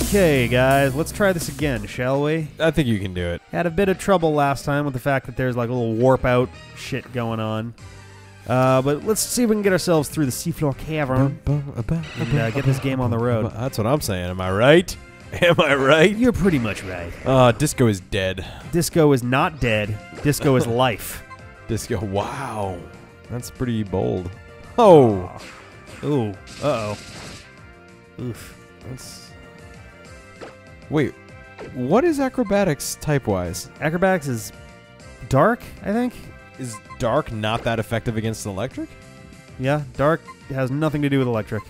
Okay, guys, let's try this again, shall we? I think you can do it. Had a bit of trouble last time with the fact that there's like a little warp out shit going on. But let's see if we can get ourselves through the seafloor cavern and get this game on the road. That's what I'm saying. Am I right? Am I right? You're pretty much right. Disco is dead. Disco is not dead. Disco is life. Disco. Wow. That's pretty bold. Oh. Ooh. Uh-oh. Oof. That's... Wait. What is acrobatics type-wise? Acrobatics is dark, I think. Is dark not that effective against electric? Yeah, dark has nothing to do with electric.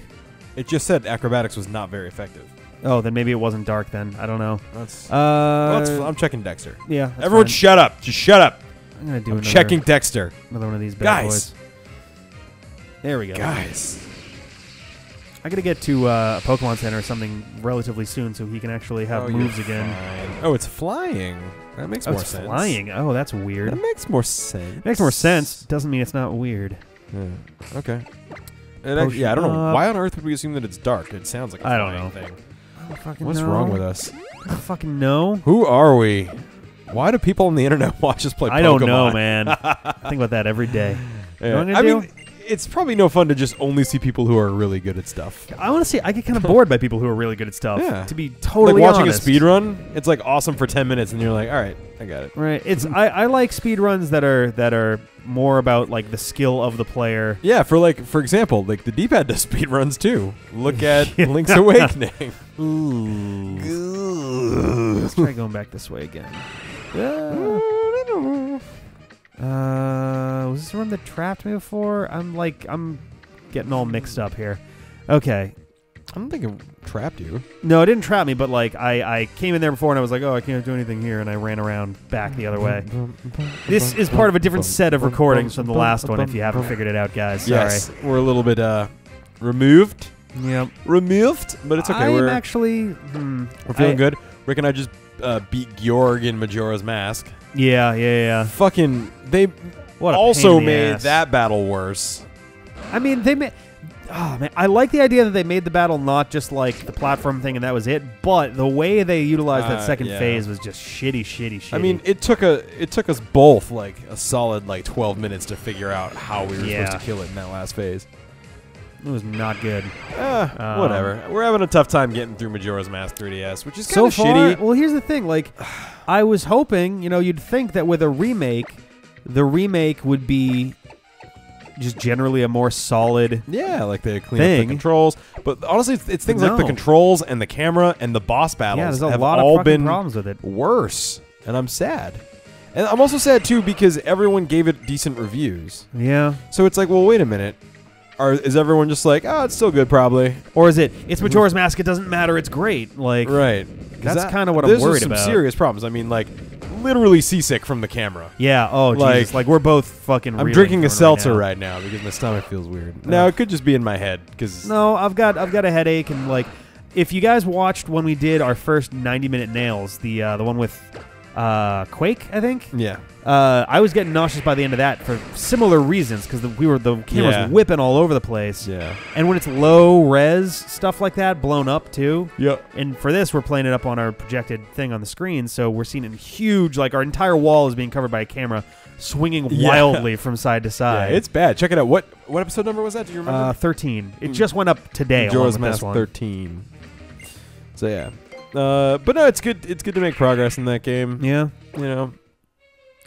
It just said acrobatics was not very effective. Oh, then maybe it wasn't dark then. I don't know. I'm checking Dexter. Yeah. Everyone shut up. Just shut up. I'm going to do checking Dexter. Another one of these bad boys. There we go. Guys. I got to get to a Pokemon Center or something relatively soon so he can actually have moves again. Fine. Oh, it's flying. That makes more sense. Flying. Oh, that's weird. That makes more sense. Makes more sense. Doesn't mean it's not weird. Yeah. Okay. I don't know. Why on earth would we assume that it's dark? It sounds like a flying thing. I don't fucking What's know. wrong with us? I don't fucking know. Who are we? Why do people on the internet watch us play Pokemon? I don't know, man. I think about that every day. Yeah. I mean, it's probably no fun to just only see people who are really good at stuff. I want to see. I get kind of bored by people who are really good at stuff. Yeah. To be totally like watching honest. a speed run, it's like awesome for 10 minutes, and you're like, all right, I got it. Right. It's I like speed runs that are more about like the skill of the player. Yeah. For example, like the D-pad does speed runs too. Look at Link's Awakening. Ooh. Let's try going back this way again. Was this the room that trapped me before? I'm getting all mixed up here. Okay. I don't think it trapped you. No, it didn't trap me, but like I came in there before and I was like, oh, I can't do anything here, and I ran around back the other way. This is part of a different set of recordings from the last one, if you haven't figured it out, guys. Sorry. Yes, we're a little bit removed. Yep. Removed, but it's okay. We're actually we're feeling good. Rick and I just beat Georg in Majora's Mask. Yeah. Fucking they also made that battle worse. I mean, they made. Oh man, I like the idea that they made the battle not just like the platform thing and that was it, but the way they utilized that second phase was just shitty. I mean, it took us both like a solid 12 minutes to figure out how we were supposed to kill it in that last phase. It was not good. Whatever. We're having a tough time getting through Majora's Mask 3DS, which is kind of shitty. Well, here's the thing. Like, I was hoping, you'd think that with a remake, the remake would be just generally a more solid like they clean up the controls. But honestly, it's things like the controls and the camera and the boss battles there's have a lot all of been problems with it. Worse. And I'm sad. And I'm also sad, too, because everyone gave it decent reviews. Yeah. So it's like, well, wait a minute. Is everyone just like, oh, it's still good, probably? Or is it, it's Majora's Mask, it doesn't matter, it's great? Like, right. That's kind of what I'm worried about. There's some serious problems. I mean, literally seasick from the camera. Yeah, oh, Jesus. Like, we're both fucking I'm drinking a seltzer right now because my stomach feels weird. No, it could just be in my head. No, I've got a headache, and, if you guys watched when we did our first 90-minute nails, the one with Quake, I think? Yeah. I was getting nauseous by the end of that for similar reasons because the camera was whipping all over the place. Yeah. And when it's low res stuff like that, blown up too. Yep. And for this, we're playing it up on our projected thing on the screen, so we're seeing it huge. Like our entire wall is being covered by a camera, swinging wildly from side to side. Yeah, it's bad. Check it out. What episode number was that? Do you remember? 13. It just went up today. Majora's Mask 13. So yeah. But no, it's good. It's good to make progress in that game. Yeah.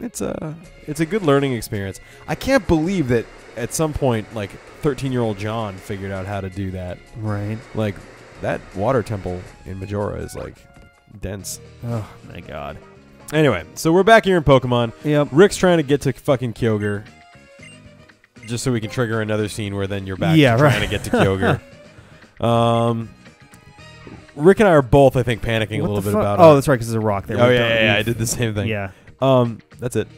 It's a good learning experience. I can't believe that at some point, 13-year-old John figured out how to do that. Right. Like, that water temple in Majora is, dense. Oh, my God. Anyway, so we're back here in Pokemon. Yep. Rick's trying to get to fucking Kyogre. Just so we can trigger another scene where then you're back trying to get to Kyogre. Rick and I are both, I think, panicking a little bit about it. Oh, that's right, because there's a rock there. Oh, yeah, I did the same thing. Yeah. That's it.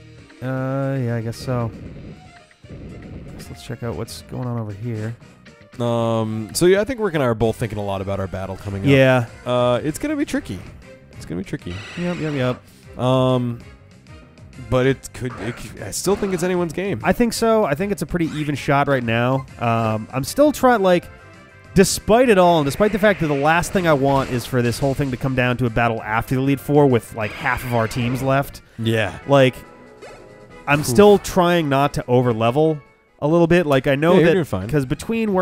Yeah, I guess so. Let's check out what's going on over here. So yeah, I think Rick and I are both thinking a lot about our battle coming up. Yeah. It's gonna be tricky. It's gonna be tricky. Yep. But I still think it's anyone's game. I think so. I think it's a pretty even shot right now. I'm still trying, Despite it all, and despite the fact that the last thing I want is for this whole thing to come down to a battle after the Elite Four with like half of our teams left. Yeah. Like, I'm still trying not to over level a little bit. Like, I know that because between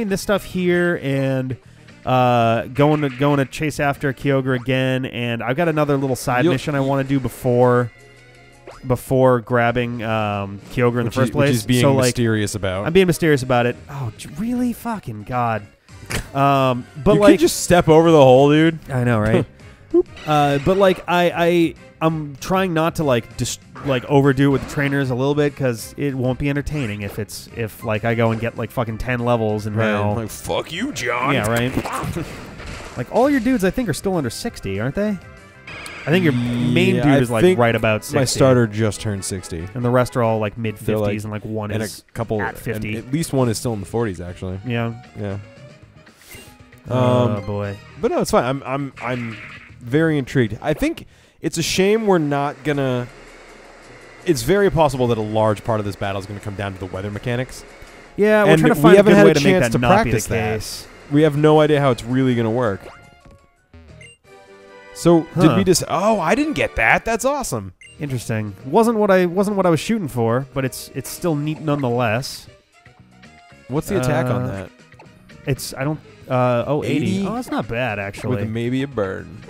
this stuff here and going to chase after Kyogre again, and I've got another little side mission I want to do before grabbing Kyogre in the first place. Which is being mysterious about. I'm being mysterious about it. Oh, really? Fucking God. But you like, could just step over the hole, dude. I know, right? But like, I'm trying not to like overdo it with the trainers a little bit because it won't be entertaining if like I go and get like fucking 10 levels and now like fuck you, John. Yeah, right. Like all your dudes, I think, are still under 60, aren't they? I think your main dude is like right about 60. My starter just turned 60, and the rest are all like mid 50s, and like one and is a couple at 50. At least one is still in the 40s, actually. Yeah. Yeah. Oh boy. But no, it's fine. I'm very intrigued. I think it's a shame we're not gonna. It's very possible that a large part of this battle is going to come down to the weather mechanics. Yeah, we're trying to find a good way to make that not be the case. We have no idea how it's really going to work. So did we just? Oh, I didn't get that. That's awesome. Interesting. Wasn't what I was shooting for, but it's still neat nonetheless. What's the attack on that? It's 80. Oh, that's not bad actually. With maybe a burn.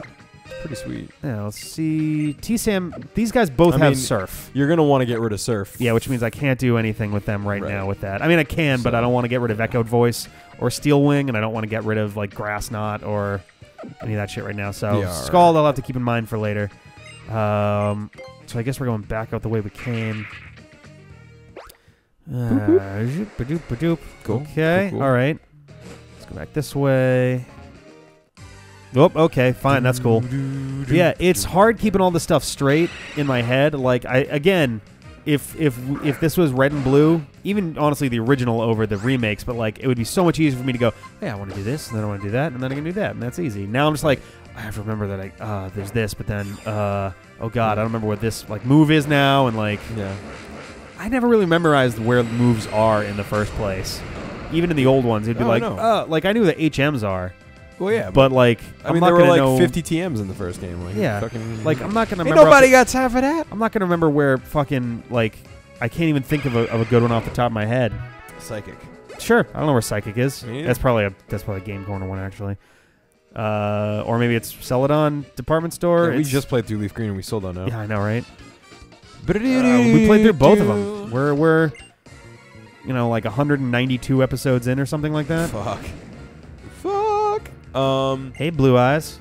Pretty sweet. Yeah, let's see. T-Sam, these guys both have Surf. You're going to want to get rid of Surf. Yeah, which means I can't do anything with them right now with that. I mean, I can, but I don't want to get rid of Echoed Voice or Steel Wing, and I don't want to get rid of, like, Grass Knot or any of that shit right now. So, Scald I'll have to keep in mind for later. So I guess we're going back out the way we came. Cool. Okay, all right. Let's go back this way. Oh, okay, fine, that's cool. Yeah, it's hard keeping all this stuff straight in my head. Like, if this was red and blue, even honestly the original over the remakes, but like it would be so much easier for me to go, hey, I want to do this, and then I want to do that, and then I can do that, and that's easy. Now I'm just like, I have to remember that there's this, but then oh god, I don't remember what this like move is now, and like I never really memorized where moves are in the first place. Even in the old ones, it'd be like I knew the HMs are. Well, yeah, but like, I mean, there were like 50 TMs in the first game. Like, yeah, like I'm not gonna. Ain't nobody got time for that. I'm not gonna remember where fucking like. I can't even think of a good one off the top of my head. Psychic. Sure, I don't know where Psychic is. Yeah. That's probably a Game Corner one actually. Or maybe it's Celadon Department Store. Yeah, we just played through Leaf Green and we still don't know. Yeah, I know, right? We played through both of them. We're like 192 episodes in or something like that. Fuck. Hey, Blue Eyes.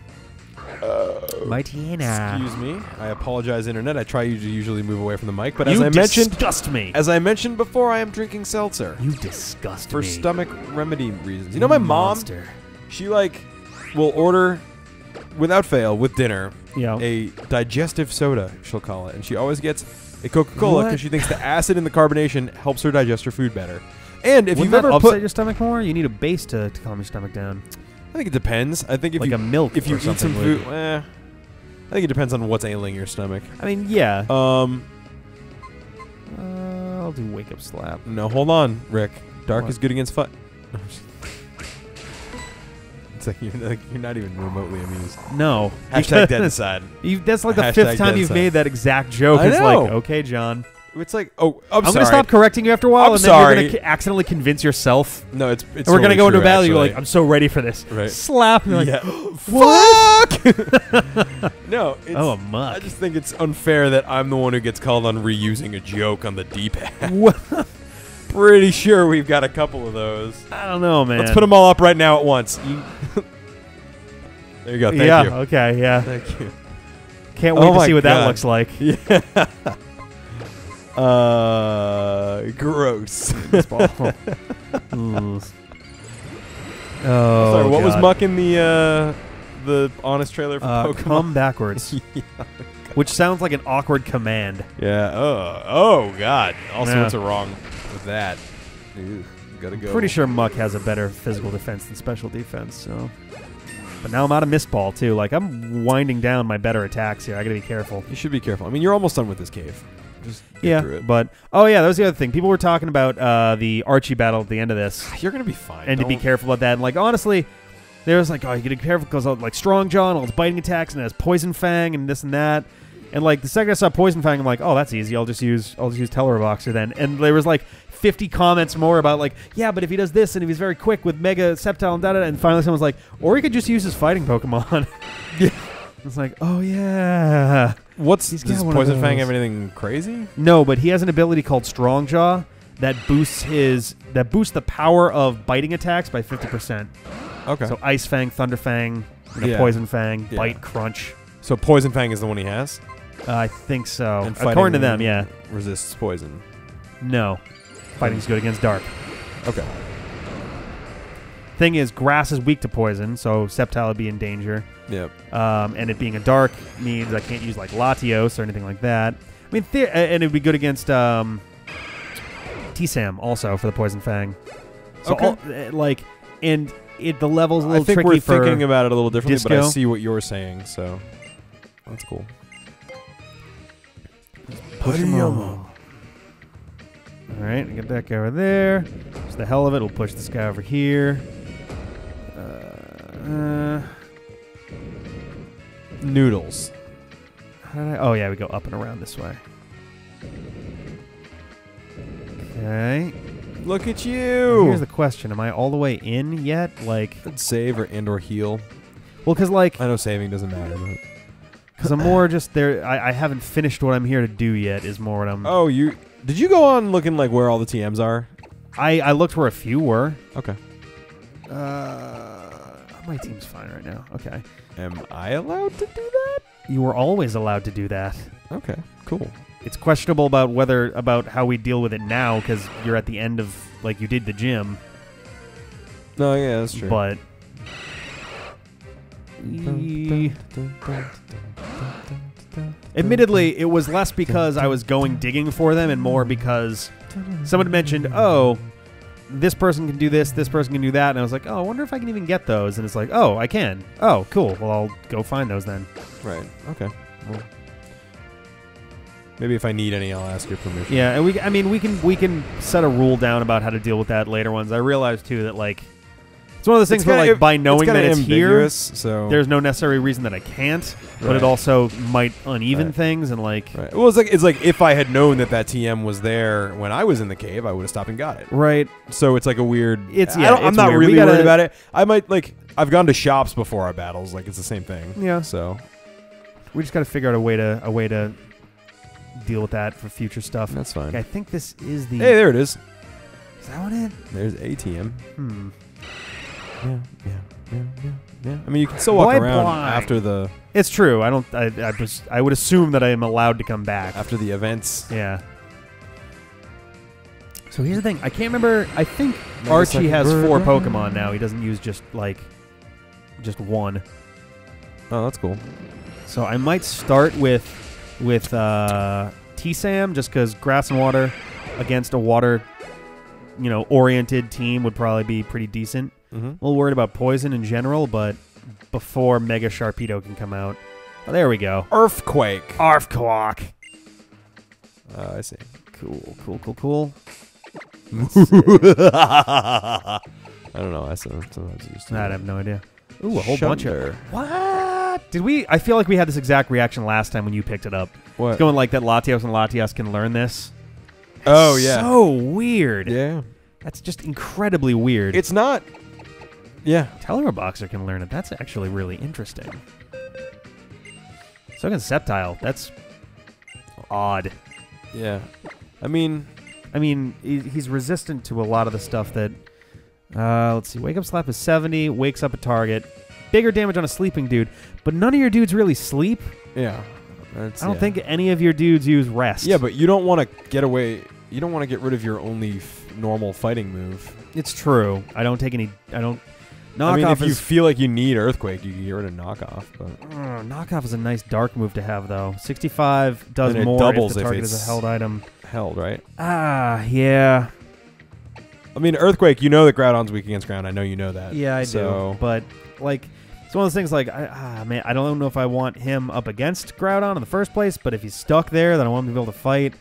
Martina. Excuse me. I apologize, Internet. I try to usually move away from the mic, but as I mentioned before, I am drinking seltzer. You disgust me. For stomach remedy reasons. You know, my mom, she like will order, without fail, with dinner, a digestive soda, she'll call it, and she always gets a Coca-Cola because she thinks the acid in the carbonation helps her digest her food better. And if you've ever upset your stomach more, you need a base to calm your stomach down. I think it depends. I think if like you a milk, if you eat some food, I think it depends on what's ailing your stomach. I mean, yeah. I'll do wake up slap. No, hold on, Rick. Dark is good against fire. It's like you're not even remotely amused. No. Hashtag dead inside. That's like the 5th time you've made that exact joke. It's like, okay, John. It's like, I'm sorry. I'm going to stop correcting you after a while, and then you're going to accidentally convince yourself. No, it's and we're going to go into a battle. You're like, I'm so ready for this. Right. Slap. And you're like, fuck! No. A muck. I just think it's unfair that I'm the one who gets called on reusing a joke on the D-pad. Pretty sure we've got a couple of those. I don't know, man. Let's put them all up right now at once. There you go. Thank you. Okay, yeah. Thank you. Can't wait to see what that looks like. Yeah. Gross. Sorry, what was Muck in the honest trailer for Pokemon? Come backwards. Which sounds like an awkward command. Yeah. Oh God. Also, what's wrong with that? Ew, gotta go. Pretty sure Muck has a better physical defense than special defense. So, but now I'm out of Mist Ball too. Like I'm winding down my better attacks here. I gotta be careful. You should be careful. I mean, you're almost done with this cave. Just get through it. But oh yeah, that was the other thing. People were talking about the Archie battle at the end of this. You're gonna be fine. And to be careful about that. And like honestly, there was like, oh, you gotta be careful because like Strong Jaw and all its biting attacks and it has Poison Fang and this and that. And like the second I saw Poison Fang, I'm like, oh, that's easy. I'll just use Teleroboxer then. And there was like 50 comments more about like, yeah, but if he does this and if he's very quick with Mega Sceptile and da-da-da, and finally someone's like, or he could just use his fighting Pokemon. Yeah. It's like, oh yeah. Does Poison Fang have anything crazy? No, but he has an ability called Strong Jaw that boosts the power of biting attacks by 50%. Okay. So Ice Fang, Thunder Fang, Poison Fang, Bite, Crunch. So Poison Fang is the one he has? I think so. And according to them, yeah. Resists poison. No. Fighting's good against dark. Okay. Thing is, grass is weak to poison, so Sceptile would be in danger. Yep. And it being a dark means I can't use like Latios or anything like that. I mean, and it would be good against T-Sam also for the Poison Fang. So okay. The level's a little tricky. I think we're thinking about it a little differently, Disco. but I see what you're saying, so that's cool. Push him on. All right, get that guy over there. Just the hell of it, we'll push this guy over here. Noodles. Oh yeah, we go up and around this way. Okay. Look at you. Here's the question: am I all the way in yet? Like, save or heal. Well, because like I know saving doesn't matter, but because I'm more just there. I haven't finished what I'm here to do yet. Is more what I'm. Oh, did you go on looking like where all the TMs are? I looked where a few were. Okay. My team's fine right now. Okay. Am I allowed to do that? You were always allowed to do that. Okay. Cool. It's questionable about how we deal with it now because you're at the end of like you did the gym. No, yeah, that's true. But admittedly, it was less because I was going digging for them and more because someone mentioned, oh, this person can do this person can do that, and I was like, oh, I wonder if I can even get those, and it's like, oh, I can. Oh, cool. Well, I'll go find those then. Right. Okay. Well, maybe if I need any, I'll ask your permission. Yeah, and we can set a rule down about how to deal with that later ones. I realize too that like it's one of those things where like by knowing that it's here, so there's no necessary reason that I can't, but it also might uneven things and like. Right. Well, it's like if I had known that TM was there when I was in the cave, I would have stopped and got it. Right. So it's like a weird. I'm not really worried about it. I might like. I've gone to shops before our battles. Like it's the same thing. Yeah. So we just got to figure out a way to deal with that for future stuff. That's fine. Okay, I think this is the. Hey, there it is. Is that what it? There's ATM. Yeah. I mean, you can still walk around after the. It's true. I would assume that I am allowed to come back after the events. Yeah. So here's the thing. I can't remember. I think Archie has 4 Pokemon now. He doesn't use just one. Oh, that's cool. So I might start with T-Sam just because grass and water against a water, oriented team would probably be pretty decent. Mm-hmm. A little worried about poison in general, but before Mega Sharpedo can come out. Oh, there we go. Earthquake. Arfquake. I see. Cool. I don't know. I sometimes used to. I have no idea. Ooh, a whole bunch of. What? Did we? I feel like we had this exact reaction last time when you picked it up. What? It's going like that Latios and Latias can learn this. Oh, yeah. So weird. Yeah. That's just incredibly weird. It's not. Yeah. Teleroboxer can learn it. That's actually really interesting. So can Sceptile. That's odd. Yeah. I mean, he's resistant to a lot of the stuff that... let's see. Wake Up Slap is 70. Wakes up a target. Bigger damage on a sleeping dude. But none of your dudes really sleep. Yeah. I don't think any of your dudes use rest. Yeah, but you don't want to get away... You don't want to get rid of your only normal fighting move. It's true. I don't take any... If you feel like you need Earthquake, you can get rid of Knockoff. But Knockoff is a nice dark move to have, though. 65 does and it more doubles if the target is a held item. Held, right? Yeah. I mean, Earthquake, you know that Groudon's weak against ground. I know you know that. Yeah, I do. But, like, It's one of those things like, man, I don't know if I want him up against Groudon in the first place, but if he's stuck there, then I want him to be able to fight.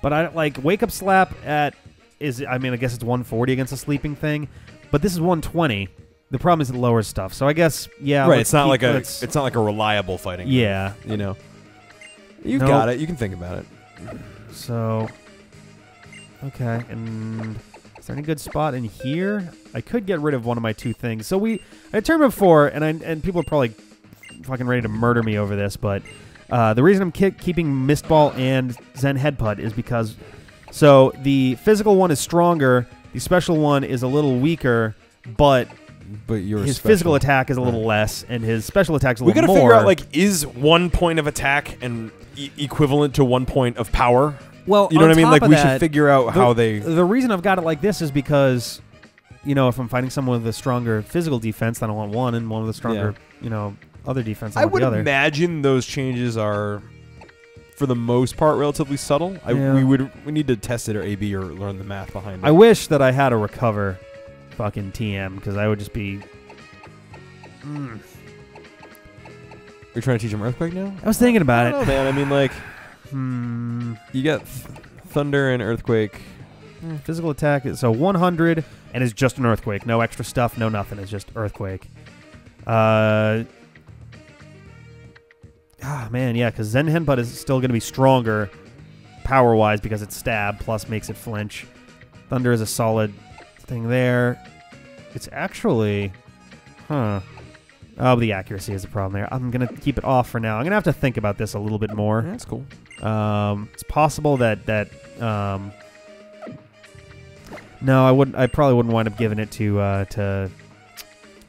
But I like Wake Up Slap I guess it's 140 against a sleeping thing, but this is 120. The problem is it lowers stuff. So I guess, yeah. Right, it's not like a reliable fighting. Yeah. Move, you know. You've got it. You can think about it. So, okay, and is there any good spot in here? I could get rid of one of my 2 things. So I determined before, and people are probably fucking ready to murder me over this, but the reason I'm keeping Mist Ball and Zen Headbutt is because, so the physical one is stronger, the special one is a little weaker, but his physical attack is a little less, and his special attack is a little more. We gotta figure out, like, is 1 point of attack and equivalent to 1 point of power? Well, you know what I mean? Like, we should figure out how they... The reason I've got it like this is because, you know, if I'm fighting someone with a stronger physical defense, then I want one, and one with a stronger, you know, other defense, I want the other. I would imagine those changes are, for the most part, relatively subtle. We need to test it or A/B or learn the math behind it. I wish that I had a recover fucking TM, because I would just be... You're trying to teach him Earthquake now? I was thinking about it. I don't know, man. I mean, like... You got Thunder and Earthquake. Physical attack is so 100, and it's just an Earthquake. No extra stuff, no nothing. It's just Earthquake. Man, yeah, because Zen Headbutt is still going to be stronger power-wise because it's stab, plus makes it flinch. Thunder is a solid thing there. It's actually... Oh, the accuracy is the problem there. I'm going to keep it off for now. I'm going to have to think about this a little bit more. Yeah, that's cool. It's possible that no, I probably wouldn't wind up giving it to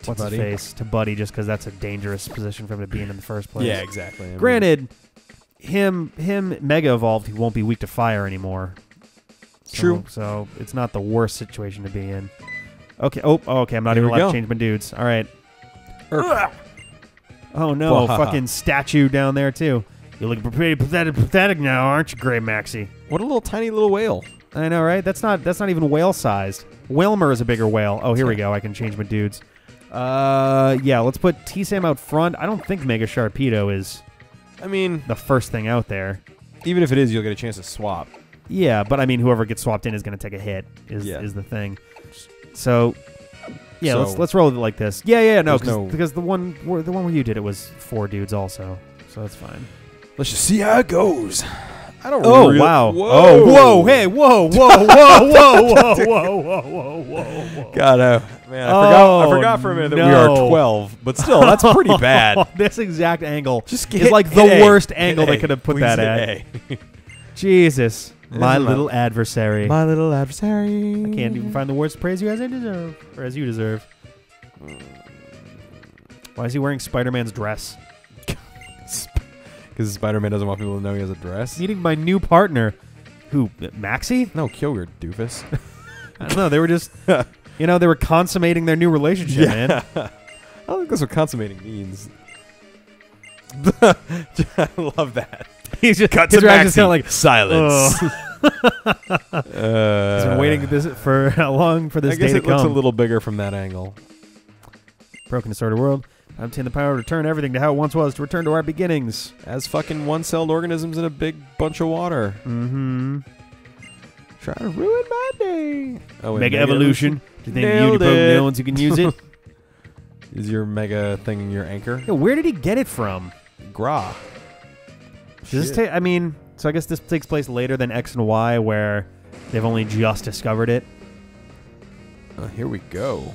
what's his face, to Buddy, just because that's a dangerous position for him to be in the first place. Yeah, exactly. Granted, him Mega Evolved, he won't be weak to fire anymore. True. So it's not the worst situation to be in. Okay. Okay. I'm not even allowed to change my dudes. All right. Oh no! Fucking statue down there too. You're looking pretty pathetic now, aren't you, Gray Maxie? What a little tiny little whale. I know, right? That's not even whale sized. Whalmer is a bigger whale. Oh, here we go. I can change my dudes. Yeah. Let's put T-Sam out front. I don't think Mega Sharpedo is. I mean, the first thing out there. Even if it is, you'll get a chance to swap. Yeah, but I mean, whoever gets swapped in is going to take a hit. Is the thing. So. Yeah, let's roll it like this. Yeah, no, because the one where you did it was 4 dudes also, so that's fine. Let's just see how it goes. I don't. Oh wow! Whoa. Oh whoa! Hey! Whoa! God, man, I forgot for a minute that we are 12, but still, that's pretty bad. This exact angle is like the worst angle they could have put that at. Jesus. My little adversary. My little adversary. I can't even find the words to praise you as I deserve. Or as you deserve. Why is he wearing Spider-Man's dress? Because Spider-Man doesn't want people to know he has a dress? Meeting my new partner. Who? Maxie? No, Kyogre, doofus. I don't know. They were just... they were consummating their new relationship, man. I don't think that's what consummating means. I love that. He's just cut to Maxie. Just kind of like silence. He's been waiting for how long for this day to come? I guess it looks a little bigger from that angle. Broken disordered world. I obtain the power to return everything to how it once was, to return to our beginnings. As fucking one-celled organisms in a big bunch of water. Mm-hmm. Try to ruin my day. Oh, wait, Mega Evolution. Do you think Unipoke Nilans you can use it? Is your Mega thing your anchor? Yeah, where did he get it from? Gra. Does this take? I mean, so I guess this takes place later than X and Y, where they've only just discovered it. Here we go.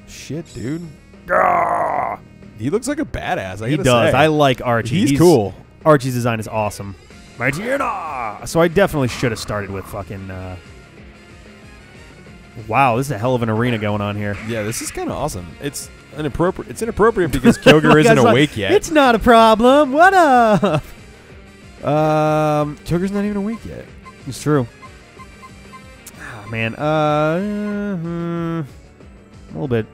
Shit, dude. Gah! He looks like a badass. He does. Say. I like Archie. He's cool. Archie's design is awesome. Majora! So I definitely should have started with fucking. Wow, this is a hell of an arena going on here. Yeah, this is kind of awesome. It's inappropriate. It's inappropriate because Kyogre isn't awake yet. It's not a problem. What up? Kyogre's not even awake yet. It's true. Oh, man. A little bit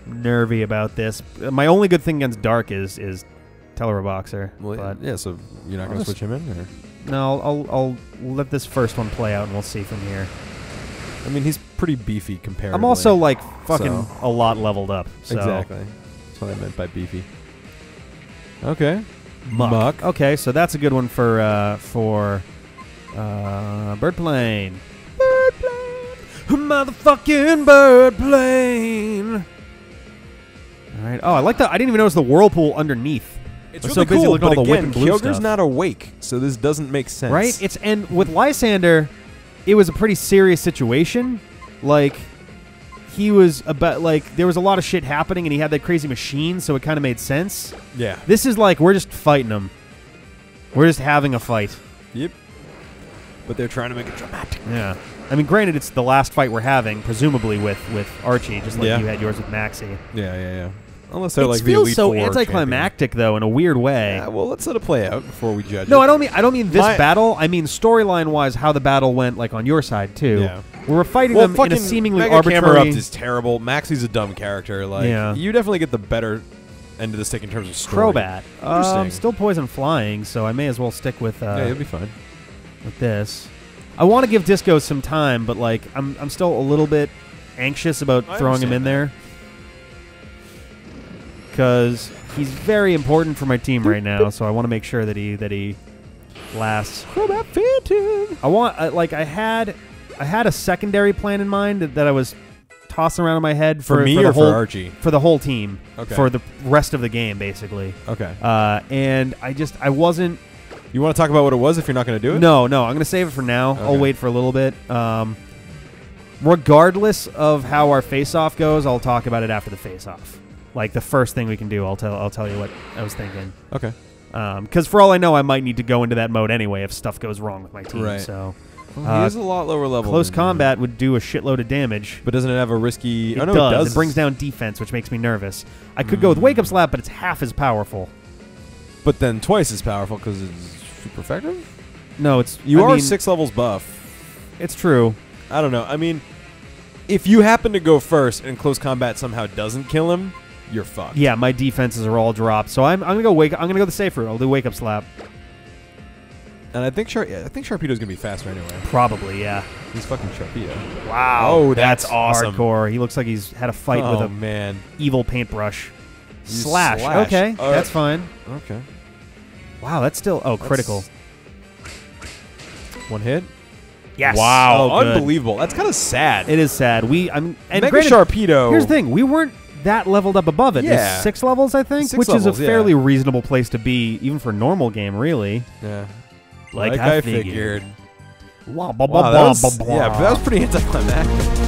nervy about this. My only good thing against Dark is Teleraboxer. Well, but yeah, so you're not going to switch him in? Or? No, I'll let this first one play out and we'll see from here. I mean, he's pretty beefy comparatively. I'm also, like, fucking a lot leveled up. So. Exactly. That's what I meant by beefy. Okay. Muck. Okay, so that's a good one for bird plane. Bird plane. Motherfucking bird plane. All right. Oh, I like that. I didn't even notice the whirlpool underneath. It's I'm really so busy cool, looking at but all the whip again, and blue Kyogre's stuff. not awake, so this doesn't make sense. Right? And with Lysander, it was a pretty serious situation. Like, he was about, like, there was a lot of shit happening, and he had that crazy machine, so it kind of made sense. Yeah. This is like, we're just fighting him. We're just having a fight. Yep. But they're trying to make it dramatic. Yeah. I mean, granted, it's the last fight we're having, presumably with Archie, just like you had yours with Maxie. Yeah. Unless they're like the feels Elite so Four anticlimactic, though, in a weird way. Yeah, well, let's let it play out before we judge No, it. I don't mean this battle. I mean storyline-wise, how the battle went, like, on your side, too. Yeah. We were fighting them in a seemingly Mega arbitrary... Camera Up is terrible. Maxie's a dumb character. Like, you definitely get the better end of the stick in terms of story. Crobat. Still poison flying, so I may as well stick with... yeah, you'll be fine. With this. I want to give Disco some time, but, like, I'm still a little bit anxious about throwing him in there. Because he's very important for my team right now, so I want to make sure that he lasts. Crobat Phantom. I want I had a secondary plan in mind that I was tossing around in my head for me or for Archie, for the whole team, for the rest of the game, basically. Okay. And I wasn't. You want to talk about what it was if you're not going to do it? No, I'm going to save it for now. Okay. I'll wait for a little bit. Regardless of how our face-off goes, I'll talk about it after the face-off. Like the first thing we can do, I'll tell you what I was thinking. Okay. Because for all I know, I might need to go into that mode anyway if stuff goes wrong with my team. Right. So well, he is a lot lower level. Close combat would do a shitload of damage. But doesn't it have a risky... It does. It brings down defense, which makes me nervous. I could go with Wake Up Slap, but it's half as powerful. But then twice as powerful because it's super effective? No, it's... You are 6 levels buff. It's true. I don't know. I mean, if you happen to go first and close combat somehow doesn't kill him, you're fucked. Yeah, my defenses are all dropped. So I'm gonna go I'm gonna go the safe route. I'll do Wake Up Slap. And I think Sharpedo's gonna be faster anyway. Probably, yeah. He's fucking Sharpedo. Wow. Oh, that's awesome. Hardcore. He looks like he's had a fight with a evil paintbrush. Slash. Okay, that's fine. Okay. Wow, that's still critical. One hit. Yes. Wow, unbelievable. That's kind of sad. It is sad. And Mega Sharpedo. Here's the thing: we weren't that leveled up above it. Yeah. 6 levels, I think, which is a fairly reasonable place to be, even for a normal game, really. Yeah. Like I figured. Wow, that was pretty anticlimactic.